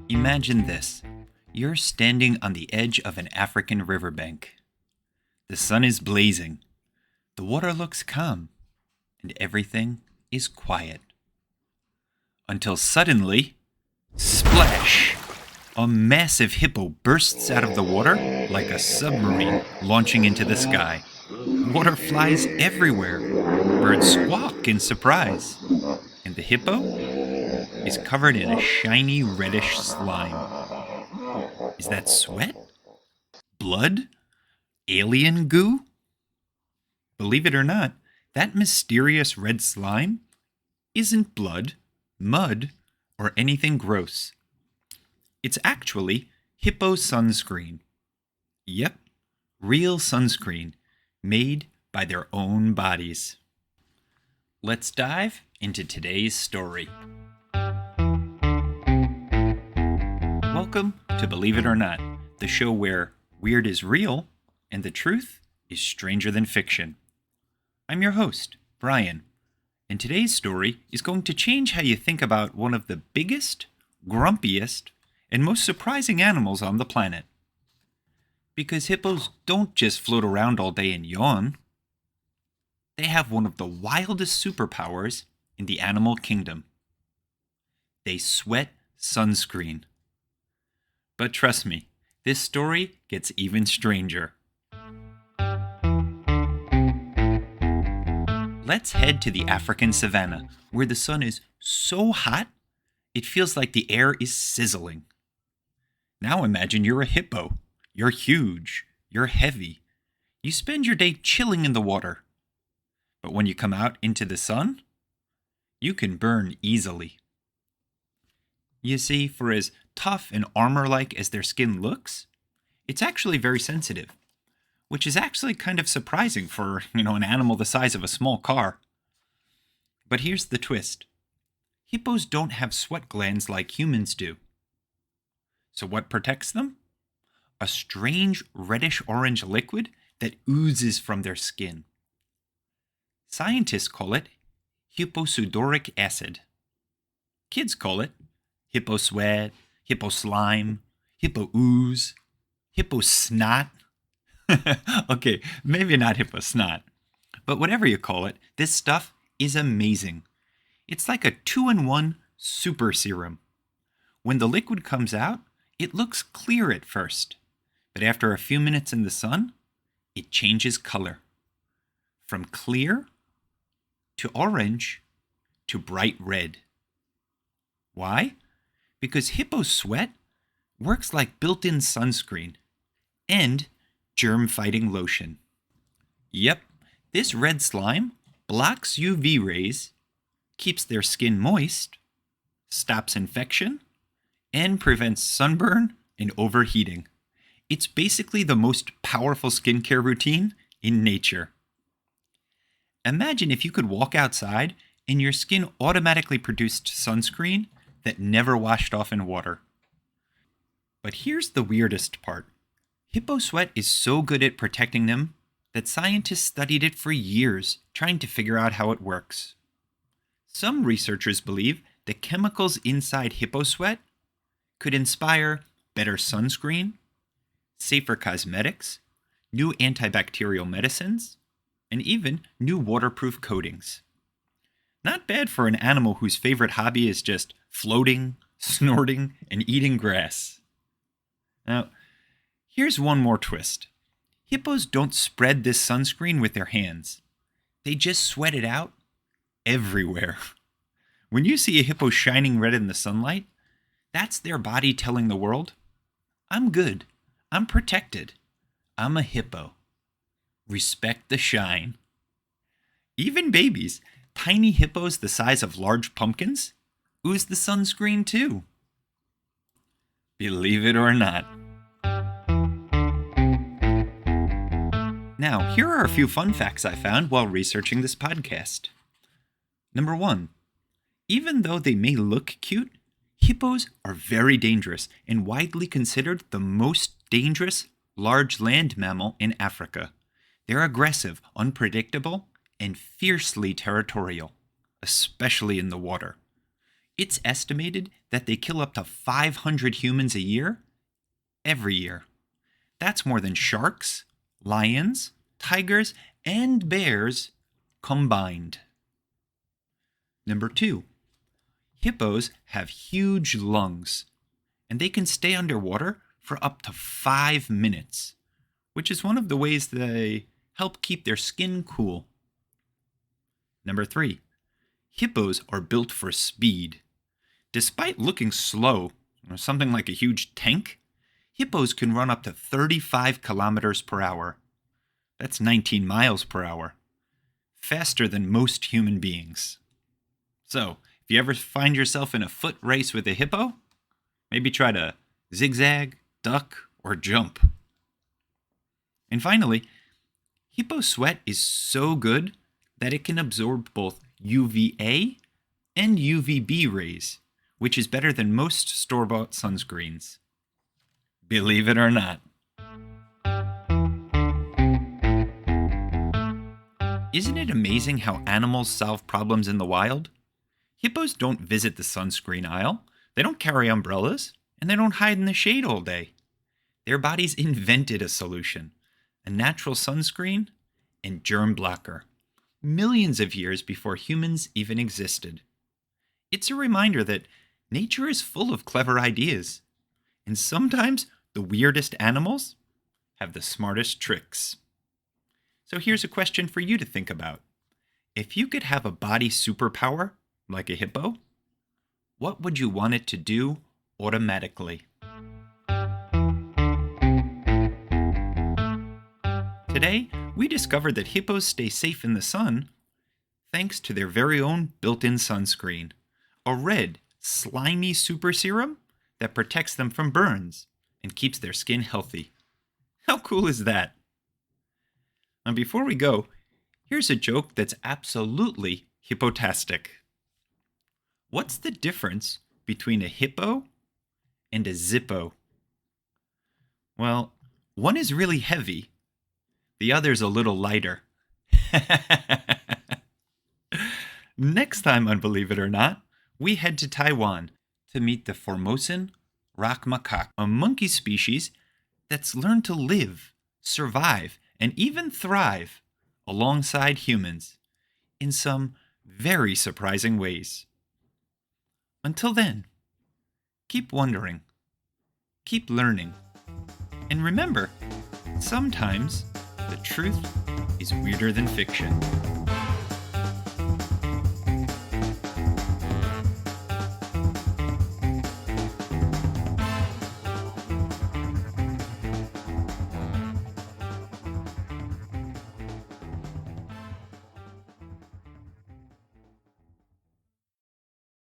Imagine this. You're standing on the edge of an African riverbank. The sun is blazing. The water looks calm. And everything is quiet. Until suddenly, splash! A massive hippo bursts out of the water like a submarine launching into the sky. Water flies everywhere. Birds squawk in surprise. And the hippo is covered in a shiny reddish slime. Is that sweat? Blood? Alien goo? Believe it or not, that mysterious red slime isn't blood, mud, or anything gross. It's actually Hippo sunscreen. Yep, real sunscreen made by their own bodies. Let's dive into today's story. Welcome to Believe It or Not, the show where weird is real and the truth is stranger than fiction. I'm your host, Bryan, and today's story is going to change how you think about one of the biggest, grumpiest, and most surprising animals on the planet. Because hippos don't just float around all day and yawn. They have one of the wildest superpowers in the animal kingdom. They sweat sunscreen. But trust me, this story gets even stranger. Let's head to the African savanna, where the sun is so hot, it feels like the air is sizzling. Now imagine you're a hippo. You're huge. You're heavy. You spend your day chilling in the water. But when you come out into the sun, you can burn easily. You see, for as tough and armor-like as their skin looks, it's actually very sensitive. Which is actually kind of surprising for, an animal the size of a small car. But here's the twist. Hippos don't have sweat glands like humans do. So what protects them? A strange reddish-orange liquid that oozes from their skin. Scientists call it hipposudoric acid. Kids call it hippo sweat, hippo slime, hippo ooze, hippo snot. Okay, maybe not hippo snot, but whatever you call it, this stuff is amazing. It's like a 2-in-1 super serum. When the liquid comes out, it looks clear at first, but after a few minutes in the sun, it changes color. From clear to orange to bright red. Why? Because hippo sweat works like built-in sunscreen and germ-fighting lotion. Yep, this red slime blocks UV rays, keeps their skin moist, stops infection, and prevents sunburn and overheating. It's basically the most powerful skincare routine in nature. Imagine if you could walk outside and your skin automatically produced sunscreen that never washed off in water. But here's the weirdest part. Hippo sweat is so good at protecting them that scientists studied it for years, trying to figure out how it works. Some researchers believe the chemicals inside hippo sweat could inspire better sunscreen, safer cosmetics, new antibacterial medicines, and even new waterproof coatings. Not bad for an animal whose favorite hobby is just floating, snorting, and eating grass. Now, here's one more twist. Hippos don't spread this sunscreen with their hands. They just sweat it out everywhere. When you see a hippo shining red in the sunlight, that's their body telling the world, I'm good, I'm protected, I'm a hippo. Respect the shine. Even babies, tiny hippos the size of large pumpkins, ooze the sunscreen too. Believe it or not. Now, here are a few fun facts I found while researching this podcast. Number 1. Even though they may look cute, hippos are very dangerous and widely considered the most dangerous large land mammal in Africa. They're aggressive, unpredictable, and fiercely territorial. especially in the water. It's estimated that they kill up to 500 humans a year, every year. That's more than sharks, lions, tigers, and bears combined. Number 2, hippos have huge lungs, and they can stay underwater for up to 5 minutes, which is one of the ways they help keep their skin cool. Number 3, hippos are built for speed. Despite looking slow, or something like a huge tank, hippos can run up to 35 kilometers per hour. That's 19 miles per hour. Faster than most human beings. So, if you ever find yourself in a foot race with a hippo, maybe try to zigzag, duck, or jump. And finally, hippo sweat is so good that it can absorb both UVA and UVB rays, which is better than most store-bought sunscreens. Believe it or not. Isn't it amazing how animals solve problems in the wild? Hippos don't visit the sunscreen aisle, they don't carry umbrellas, and they don't hide in the shade all day. Their bodies invented a solution, a natural sunscreen and germ blocker, millions of years before humans even existed. It's a reminder that nature is full of clever ideas, and sometimes the weirdest animals have the smartest tricks. So here's a question for you to think about. If you could have a body superpower, like a hippo, what would you want it to do automatically? Today, we discovered that hippos stay safe in the sun thanks to their very own built-in sunscreen, a red, slimy super serum that protects them from burns and keeps their skin healthy. How cool is that? And before we go, here's a joke that's absolutely hippotastic. What's the difference between a hippo and a Zippo? Well, one is really heavy, the other's a little lighter. Next time on Believe It or Not, we head to Taiwan to meet the Formosan rock macaque, a monkey species that's learned to live, survive, and even thrive alongside humans in some very surprising ways. Until then, keep wondering, keep learning, and remember, sometimes the truth is weirder than fiction.